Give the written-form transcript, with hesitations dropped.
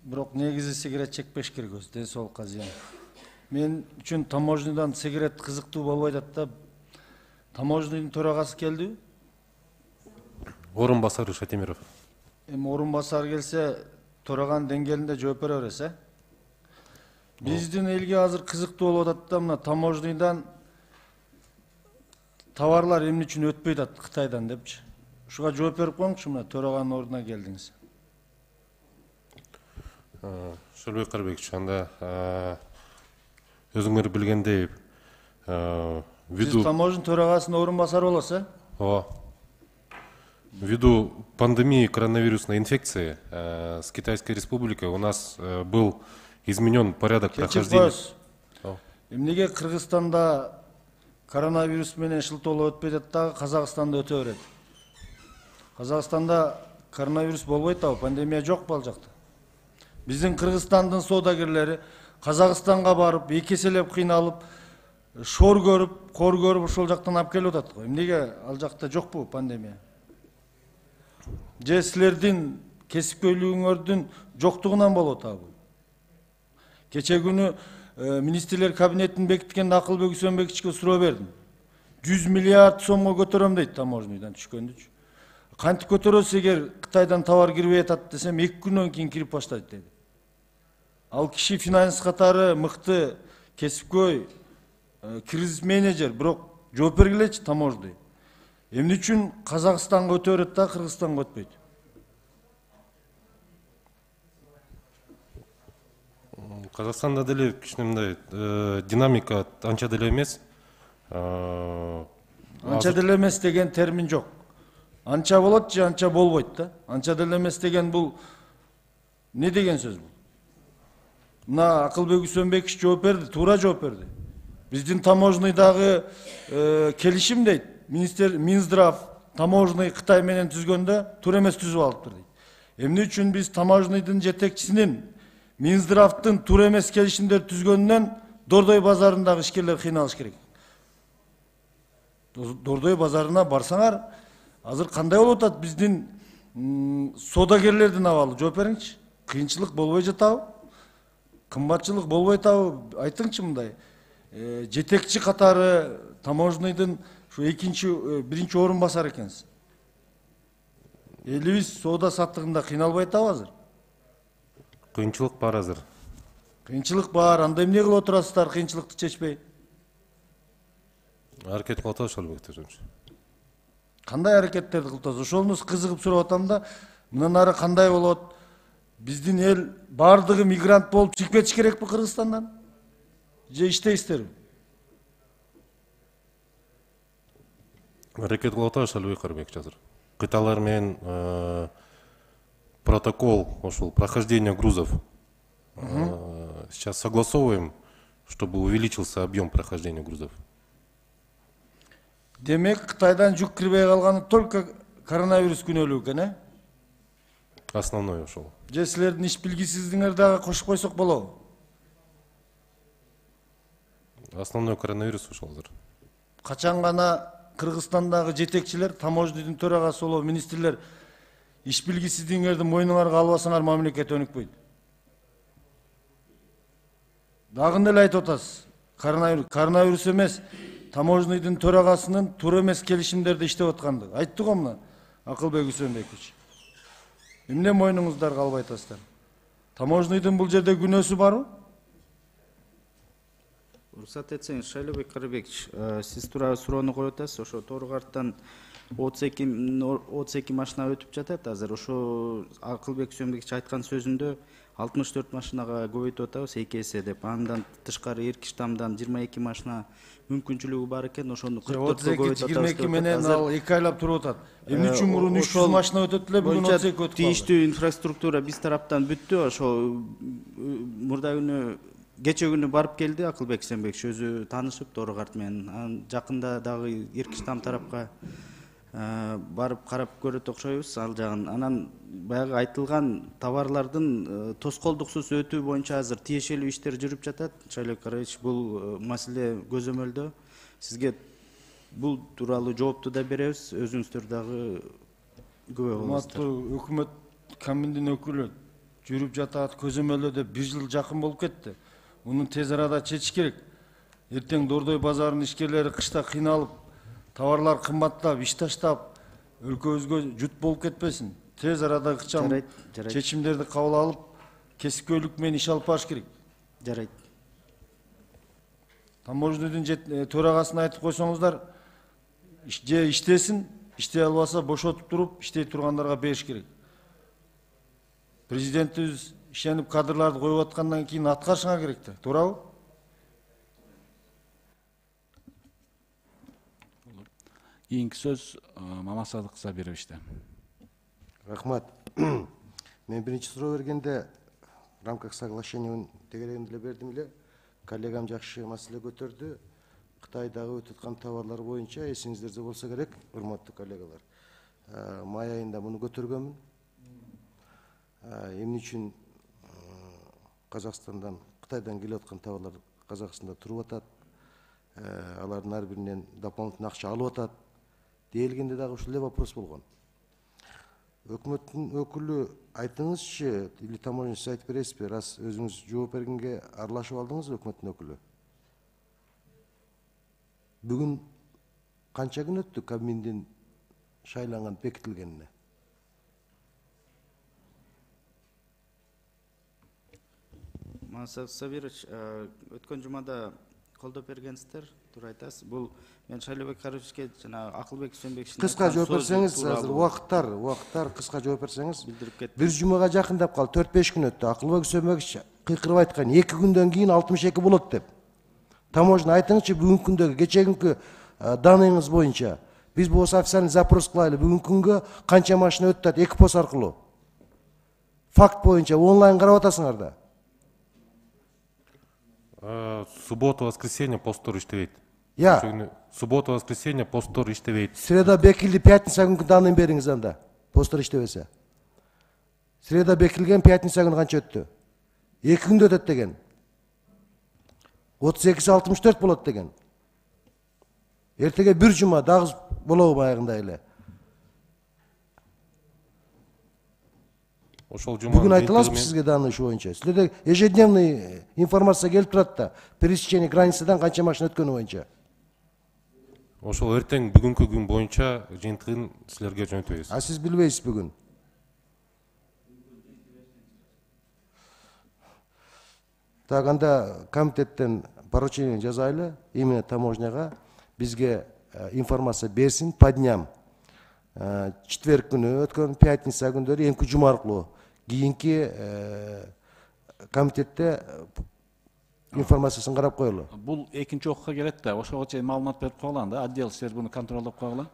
Бирок негизи сигарет чекпеш керек өзү, ден соолукка зыян. Мен үчүн таможнядан сигарет кызыктуу болбойт да. Таможнянын төрагасы келдиби? Орун басары Шатимиров. Эми орун басары келсе, төраган деңгээлинде жооп бере бересиз, э? Биздин элге азыр кызыктуу болуп атат да, мына таможнядан товарлар эмне үчүн өтпөйт атат Кытайдан депчи. Ушуга жооп берип коюңчу, мына төраганын ордуна келдиңиз. Шөлбек Карбекович, анда өзүңөр билгендей, Сиз таможня төрагасынын орун басары болосуз, э? Ввиду пандемии коронавирусной инфекции с Китайской Республикой у нас был изменен порядок прохождения. Эмнеге Кыргызстанда коронавирус менен шылтоолоо өтпөйт атат дагы Казакстанда өтө берет? Казакстанда коронавирус болбойт абы, пандемия жокпу ал жакта? Биздин Кыргызстандын соодагерлери Казакстанга барып, эки эселеп кыйналып, шор көрүп, кор көрүп ошол жактан алып келип атат го. Эмнеге ал жакта жокпу пандемия? Же силердин кесипкөйлүгүңөрдүн жоктугунан болот абы? Кече күнү министрлер кабинетин бекиткенде Акылбек Үсөнбековичке суроо бердим. 100 миллиард сомго көтөрөм дейт таможнядан түшкөндүчү. Кантип көтөрөсүз эгер Кытайдан товар кирбей атат десем, 2 күндөн кийин кирип баштайт деди. Ал киши финанс катары мыкты кесипкөй, кризис менеджер, бирок жооп бергилечи таможня. Эмне үчүн Казакстанга өтө берет да, Кыргызстанга өтпөйт? Казакстанда деле кичинемдей динамика анча деле эмес. Анча деле эмес деген термин жок. Анча болот же анча болбойт да. Анча деле эмес деген бул не деген сөз бул? Мына Акылбек Үсөнбекович жооп берди, туура жооп берди. Биздин таможнydагы келишим дейт. Минздрав таможный Кытай менен түзгөндө туура эмес түзүп алыптыр дейт. Эмне үчүн биз таможнydын жетекчисинин Минздравдын туура эмес келишимдер түзгөнүнөн Дордой базарындагы ишкерлер кыйналыш керек. Дордой базарына барсаңар, азыр кандай болуп атат биздин соодагерлердин абалы? Жооп бериңчи. Кыйынчылык болбой жатабы? Кымбатчылык болбой атабы? Айтыңчы мындай. Жетекчи катары таможнydын şu birinci orun basar ekенсиз. Элибиз соода саттыгында кыйналбай атабы азыр? Кыйынчылык бар азыр. Кыйынчылык бар, анда эмне кылып отурасыздар кыйынчылыкты чечпей? Аракет кылып атабыз Шөлбек Төжөнч. Кандай аракеттерди кылып атасыз? Ошонуз кызыгып сурап атам да, мындан ары кандай болот? Биздин эл бардыгы мигрант болуп чыгып кетиш керекпи Кыргызстандан? Же иштейсиздерби? Аракет кылып атабыз Шөлбек Карбекович азыр. Кытайлар менен протокол ошол прохождения грузов сейчас согласовываем, чтобы увеличился объем прохождения грузов. Демек Кытайдан жүк кирбей калганы только коронавирус күнөөлүү экен, э? Основной ошол. Же силердин иш билгисиздигиңер дагы кошуп койсок болобу? Основной коронавирус ошол азыр. Качан гана Кыргызстандагы жетекчилер, таможнydын төрагасы болуп, министрлер иш билгисиздигиңерди мойнуңарга албасаңар мамлекет өнүкпөйт. Дагы эле айтып атасыз. Коронавирус эмес, таможнydын төрагасынын туура эмес келишимдерди иштеп аткандыгы. Айтты го мына Акылбек Үсөнбекович. Эмне мойнуңуздарга албай атасыздар? Таможнydын бул жерде күнөөсү барбы? Уруксат этсеңиз, Шайлобек Карбекович, сиз туура суроону коюп атасыз. Ошо Торгарттан 32 машина өтүп жатат азыр. Ошо Акылбек Үсөнбекович айткан сөзүндө 64 машинага көбөйтүп атабыз 2 эсе деп. Андан тышкары эрки штамдан 22 машина мүмкүнчүлүгү бар экен. Ошону 44 көбөйтүп атабыз. 22 менен ал 2 айлап туруп атат. Эмне үчүн мурун 300 машина өтөт эле, бүгүн 32 өтүп калды? Тийиштүү инфраструктура биз тараптан бүттү. Ошо мурда күнү кече күнү барып келди Акылбек Үсөнбекович, өзү таанышып Торгарт менен. Жакында дагы эрки штам тарапка барып карап көрөт окшойбуз ал жагын. Анан баягы айтылган товарлардын тоскоолдуксуз өтүү боюнча азыр тиешелүү иштер жүрүп жатат. Шайлобек Карбекович, бул маселе көзөмөлдө. Сизге бул тууралуу жоопту да беребиз, өзүңүздөр дагы күбө болосуздар. Өкмөт комитетинин өкүлү жүрүп жатат, көзөмөлдө 1 жыл жакын болуп кетти. Муну тез арада чечиш керек. Эртең Дордой базарынын ишкерлери кышта кыйналып, товарлар кымбаттап, иш таштап, өлкөбүзгө жут болуп кетпесин. Тез арада ыкчам Жарайт. чечимдерди кабыл алып, кесипкөйлүк менен иш алып барыш керек. Жарайт. Таможнядын төрагасына айтып койсоңуздар, же иштесин, иштей албаса бошотуп туруп, иштей тургандарга бериш керек. Президентибиз ишенип кадрларды коюп аткандан кийин аткарышыңа керек да, туурабы? Кийинки сөз Мамасадык Сабировичте. Рахмат. Мен биринчи суроо бергенде в рамках соглашения тегерегин деле бердим эле. Коллегам жакшы маселе көтөрдү. Кытайдагы өтүп аткан товарлар боюнча эсиңиздерде болсо керек, урматтуу коллегалар. Май айында муну көтөргөнмүн. Эмне үчүн Казакстандан, Кытайдан келип аткан товарлар Казакстанда туруп атат, алардын ар биринен дополнительный акча алып атат deyilgende дагы ушул эле вопрос болгон. Өкмөттүн өкүлү айтыңызчы, или таможня сиз айтып бересизби, раз өзүңүз жооп бергенге аралашып алдыңызбы өкмөттүн өкүлү? Бүгүн канча күн өттү Кабминдин шайланган, бекитилгенине? Мамасадык Сабирович, өткөн жумада колдоп бергенсиздер, туура айтасыз. Бул мен Шайлообек Карыбековичке жана Акылбек Үсөнбековичтин Кыска жооп берсеңиз, азыр убакыттар кыска жооп берсеңиз. билдирип кетти. Бир жумага жакындап калды, 4-5 күн өттү. Акылбек Үсөнбекович кыйкырып айткан, 2 күндөн кийин 62 болот деп. Таможня айтыңызчы, бүгүнкү күндөгү, кечеги данныйыңыз боюнча биз болсо официальный запрос кылайлы, бүгүнкү күнгө канча машина өтүп атат, 2 пост аркылуу. Факт боюнча онлайн карап атасыңар да. Суббота, воскресенье посттор иштебейт. Суббота, воскресенье посттор иштебейт. Среда бекилди, пятница күнкү данный бериңиз анда. Посттор иштебесе. Среда бекилген, пятница күнү канча өттү? 2 күндө өтөт деген. 32-64 болот деген. Эртеге бир жума дагы болобу баягындай эле. Бүгүн айтыласызбы сизге данный ушу боюнча? Силерде ежедневный информация келип турат да, пересечение границадан канча машина өткөнү боюнча. Ошол эртең бүгүнкү күн боюнча жыйынтыгын силерге жөнөтөбүз. А сиз билбейсиз бүгүн? Так, анда комитеттен поручение жазайлы, именно таможняга бизге информация берсин по дням. Четверг күнү өткөн, пятница күндөрү, эмки жума аркылуу кийинки комитетте информациясын карап коелу. Бул экинчи окууга келет да, ошого чейин маалымат берип койгула анда, отдел силер буну контролдоп койгула.